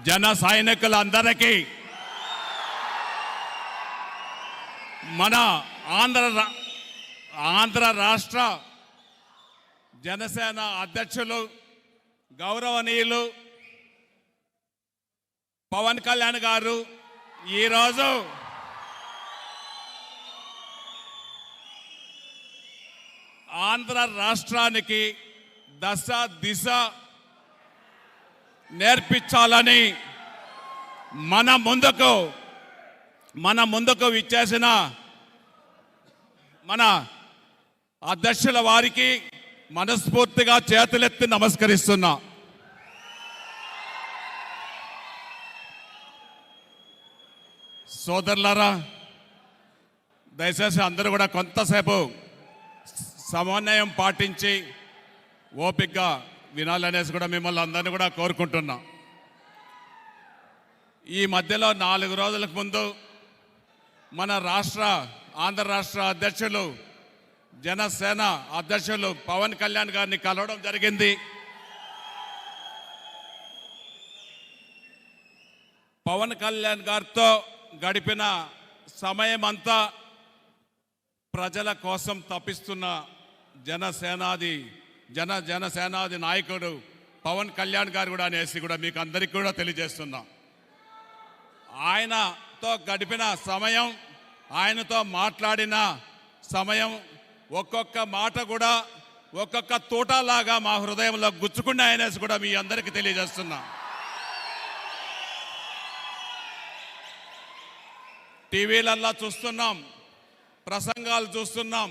జన సైనికులందరికీ మన ఆంధ్ర రాష్ట్ర జనసేన అధ్యక్షులు గౌరవనీయులు పవన్ కళ్యాణ్ గారు ఈరోజు ఆంధ్ర రాష్ట్రానికి దశ దిశ నేర్పించాలని మన ముందుకు విచ్చేసిన మన అధ్యక్షుల వారికి మనస్ఫూర్తిగా చేతులెత్తి నమస్కరిస్తున్నా. సోదరులారా, దయచేసి అందరూ కూడా కొంతసేపు సమన్వయం పాటించి ఓపికగా వినాలనేసి కూడా మిమ్మల్ని అందరినీ కూడా కోరుకుంటున్నా. ఈ మధ్యలో 4 రోజులకు ముందు మన ఆంధ్ర రాష్ట్ర అధ్యక్షులు జనసేన అధ్యక్షులు పవన్ కళ్యాణ్ గారిని కలవడం జరిగింది. పవన్ కళ్యాణ్ గారితో గడిపిన సమయం అంతా ప్రజల కోసం తప్పిస్తున్న జనసేనాది నాయకుడు పవన్ కళ్యాణ్ గారు కూడా అనేసి కూడా మీకు అందరికీ కూడా తెలియజేస్తున్నా. ఆయనతో గడిపిన సమయం, ఆయనతో మాట్లాడిన సమయం, ఒక్కొక్క మాట కూడా ఒక్కొక్క తోటలాగా మా హృదయంలో గుచ్చుకున్నాయనేసి కూడా మీ అందరికీ తెలియజేస్తున్నా. టీవీలల్లో చూస్తున్నాం, ప్రసంగాలు చూస్తున్నాం.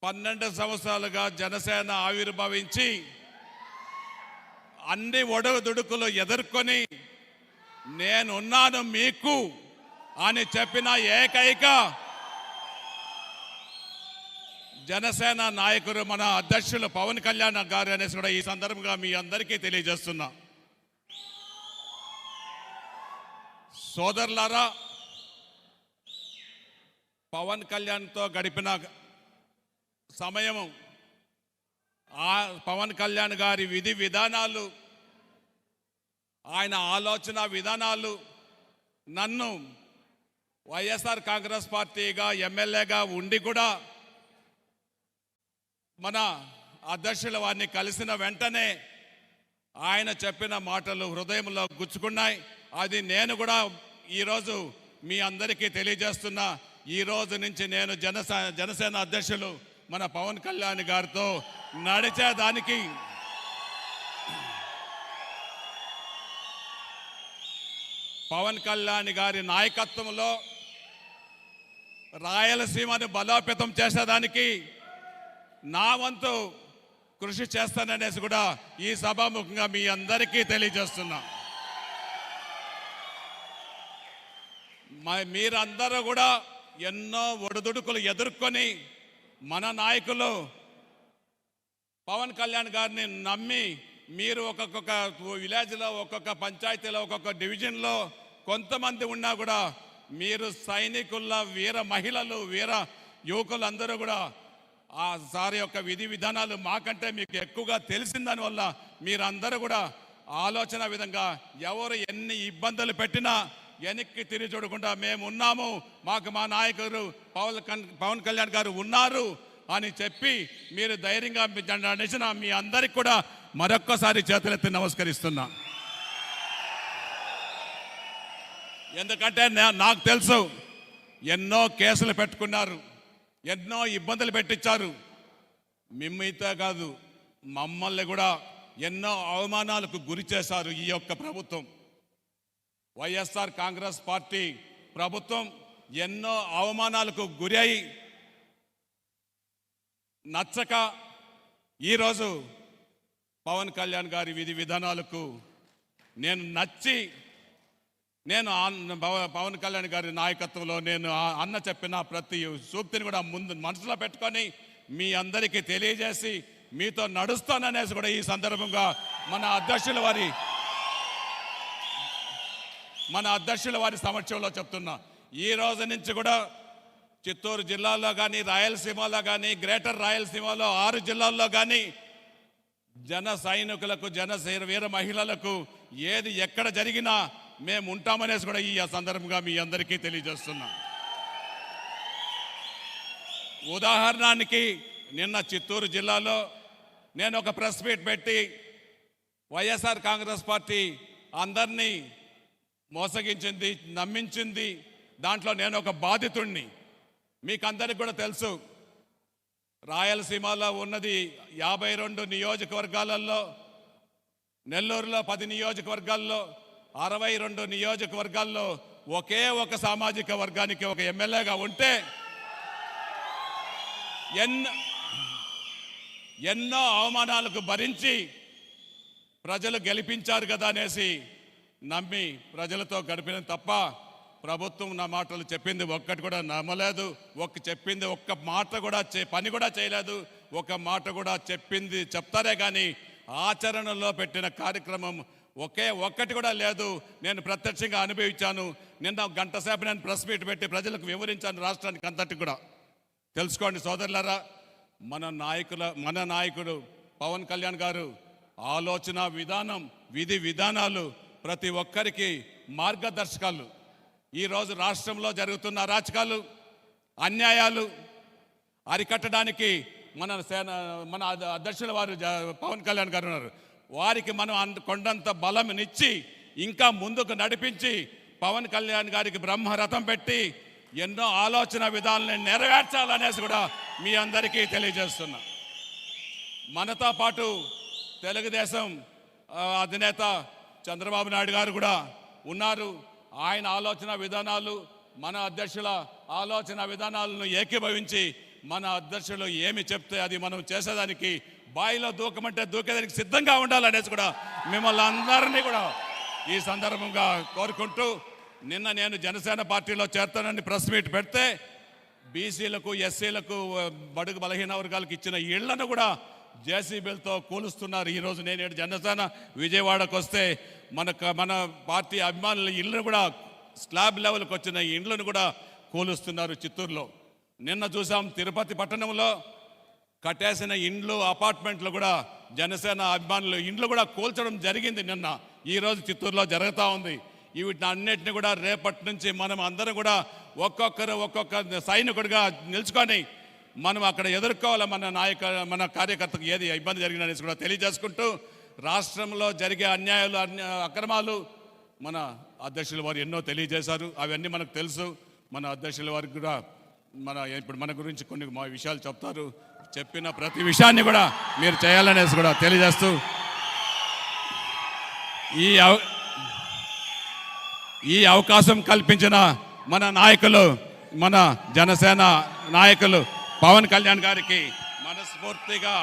12 సంవత్సరాలుగా జనసేన ఆవిర్భవించి అన్ని ఒడుదుడుకులు ఎదుర్కొని నేనున్నాను మీకు అని చెప్పిన ఏకైక జనసేన నాయకుడు మన అధ్యక్షులు పవన్ కళ్యాణ్ గారు అనేసి కూడా ఈ సందర్భంగా మీ అందరికీ తెలియజేస్తున్నా. సోదరులారా, పవన్ కళ్యాణ్తో గడిపిన సమయము, పవన్ కళ్యాణ్ గారి విధి విధానాలు, ఆయన ఆలోచన విధానాలు నన్ను వైఎస్ఆర్ కాంగ్రెస్ పార్టీగా ఎమ్మెల్యేగా ఉండి కూడా మన అధ్యక్షుల వారిని కలిసిన వెంటనే ఆయన చెప్పిన మాటలు హృదయంలో గుచ్చుకున్నాయి. అది నేను కూడా ఈరోజు మీ అందరికీ తెలియజేస్తున్నా. ఈ రోజు నుంచి నేను జనసేన అధ్యక్షులు మన పవన్ కళ్యాణ్ గారితో నడిచేదానికి పవన్ కళ్యాణ్ గారి నాయకత్వంలో రాయలసీమను బలోపేతం చేసేదానికి నా వంతు కృషి చేస్తాననేసి కూడా ఈ సభాముఖంగా మీ అందరికీ తెలియజేస్తున్నా. మీరందరూ కూడా ఎన్నో ఒడిదుడుకులు ఎదుర్కొని మన నాయకులు పవన్ కళ్యాణ్ గారిని నమ్మి మీరు ఒక్కొక్క విలేజ్లో, ఒక్కొక్క పంచాయతీలో, ఒక్కొక్క డివిజన్లో కొంతమంది ఉన్నా కూడా మీరు సైనికుల వీర మహిళలు, వీర యువకులు అందరూ కూడా ఆ సారి యొక్క విధి విధానాలు మాకంటే మీకు ఎక్కువగా తెలిసిందని వల్ల మీరందరూ కూడా ఆలోచన విధంగా ఎవరు ఎన్ని ఇబ్బందులు పెట్టినా వెనక్కి తిరిగి చూడకుండా మేము ఉన్నాము, మాకు మా నాయకుడు పవన్ కళ్యాణ్ గారు ఉన్నారు అని చెప్పి మీరు ధైర్యంగా నడిచిన మీ అందరికి కూడా మరొక్కసారి చేతులెత్తి నమస్కరిస్తున్నా. ఎందుకంటే నాకు తెలుసు, ఎన్నో కేసులు పెట్టుకున్నారు, ఎన్నో ఇబ్బందులు పెట్టించారు. మిమ్మల్తో కాదు, మమ్మల్ని కూడా ఎన్నో అవమానాలకు గురి చేశారు ఈ యొక్క ప్రభుత్వం. వైఎస్ఆర్ కాంగ్రెస్ పార్టీ ప్రభుత్వం ఎన్నో అవమానాలకు గురి అయి నచ్చక ఈరోజు పవన్ కళ్యాణ్ గారి విధి విధానాలకు నేను నచ్చి పవన్ కళ్యాణ్ గారి నాయకత్వంలో నేను అన్న చెప్పిన ప్రతి సూక్తిని కూడా ముందు మనసులో పెట్టుకొని మీ అందరికీ తెలియజేసి మీతో నడుస్తాననేసి కూడా ఈ సందర్భంగా మన అధ్యక్షుల వారి సమక్షంలో చెప్తున్నా. ఈ రోజు నుంచి కూడా చిత్తూరు జిల్లాలో కానీ, రాయలసీమలో కానీ, గ్రేటర్ రాయలసీమలో 6 జిల్లాల్లో కానీ జన సైనికులకు వీర మహిళలకు ఏది ఎక్కడ జరిగినా మేము ఉంటామనేసి కూడా ఈ సందర్భంగా మీ అందరికీ తెలియజేస్తున్నాం. ఉదాహరణకి నిన్న చిత్తూరు జిల్లాలో నేను ఒక ప్రెస్ మీట్ పెట్టి వైఎస్ఆర్ కాంగ్రెస్ పార్టీ అందరినీ మోసగించింది, నమ్మించింది. దాంట్లో నేను ఒక బాధితుడిని. మీకు అందరికి కూడా తెలుసు, రాయలసీమలో ఉన్నది 52 నియోజకవర్గాలలో, నెల్లూరులో 10 నియోజకవర్గాల్లో, 62 నియోజకవర్గాల్లో ఒకే ఒక సామాజిక వర్గానికి ఒక ఎమ్మెల్యేగా ఉంటే ఎన్నో అవమానాలకు భరించి ప్రజలు గెలిపించారు కదా అనేసి నమ్మి ప్రజలతో గడిపిన తప్ప ప్రభుత్వం నా మాటలు చెప్పింది ఒక్కటి కూడా నమ్మలేదు. చెప్పింది ఒక్క మాట కూడా పని కూడా చేయలేదు. ఒక మాట కూడా చెప్తారే కానీ ఆచరణలో పెట్టిన కార్యక్రమం ఒక్కటి కూడా లేదు. నేను ప్రత్యక్షంగా అనుభవించాను. నిన్న గంట సేపు నేను ప్రెస్ మీట్ పెట్టి ప్రజలకు వివరించాను, రాష్ట్రానికి అంతటి కూడా. తెలుసుకోండి సోదరులారా, మన నాయకుడు పవన్ కళ్యాణ్ గారు ఆలోచన విధానం, విధి విధానాలు ప్రతి ఒక్కరికి మార్గదర్శకాలు. ఈరోజు రాష్ట్రంలో జరుగుతున్న అరాచకాలు, అన్యాయాలు అరికట్టడానికి మన అధ్యక్షుల వారు పవన్ కళ్యాణ్ గారు ఉన్నారు. వారికి మనం కొండంత బలంనిచ్చి ఇంకా ముందుకు నడిపించి పవన్ కళ్యాణ్ గారికి బ్రహ్మరథం పెట్టి ఎన్నో ఆలోచన విధానాలను నెరవేర్చాలనేసి కూడా మీ అందరికీ తెలియజేస్తున్నా. మనతో పాటు తెలుగుదేశం అధినేత చంద్రబాబు నాయుడు గారు కూడా ఉన్నారు. ఆయన ఆలోచన విధానాలు, మన అధ్యక్షుల ఆలోచన విధానాలను ఏకీభవించి మన అధ్యక్షులు ఏమి చెప్తే అది మనం చేసేదానికి, బాయిలో దూకమంటే దూకేదానికి సిద్ధంగా ఉండాలనేసి కూడా మిమ్మల్ని అందరినీ కూడా ఈ సందర్భంగా కోరుకుంటూ, నిన్న నేను జనసేన పార్టీలో చేరుతానని ప్రెస్ మీట్ పెడితే బీసీలకు, ఎస్సీలకు, బడుగు బలహీన వర్గాలకు ఇచ్చిన ఇళ్లను కూడా జేసీబీలతో కూలుస్తున్నారు. ఈరోజు నేను జనసేన విజయవాడకు వస్తే మన పార్టీ అభిమానుల ఇళ్ళను కూడా స్లాబ్ లెవెల్కి వచ్చిన ఇండ్లను కూడా కూలుస్తున్నారు చిత్తూరులో. నిన్న చూసాం తిరుపతి పట్టణంలో కట్టేసిన ఇండ్లు, అపార్ట్మెంట్లు కూడా జనసేన అభిమానులు ఇండ్లు కూడా కూల్చడం జరిగింది నిన్న. ఈరోజు చిత్తూరులో జరుగుతూ ఉంది. వీటిని అన్నిటిని కూడా రేపటి నుంచి మనం అందరం కూడా ఒక్కొక్క సైనికుడిగా నిలుచుకొని మనం అక్కడ ఎదుర్కోవాలి. మన కార్యకర్తకు ఏది ఇబ్బంది జరిగిందనేసి కూడా తెలియజేసుకుంటూ, రాష్ట్రంలో జరిగే అన్యాయాలు, అక్రమాలు మన అధ్యక్షుల వారు ఎన్నో తెలియజేశారు. అవన్నీ మనకు తెలుసు. మన అధ్యక్షుల వారికి కూడా ఇప్పుడు మన గురించి కొన్ని విషయాలు చెప్తారు. చెప్పిన ప్రతి విషయాన్ని కూడా మీరు చేయాలనేసి కూడా తెలియజేస్తూ, ఈ అవకాశం కల్పించిన మన నాయకులు, మన జనసేన నాయకులు పవన్ కళ్యాణ్ గారికి మనస్ఫూర్తిగా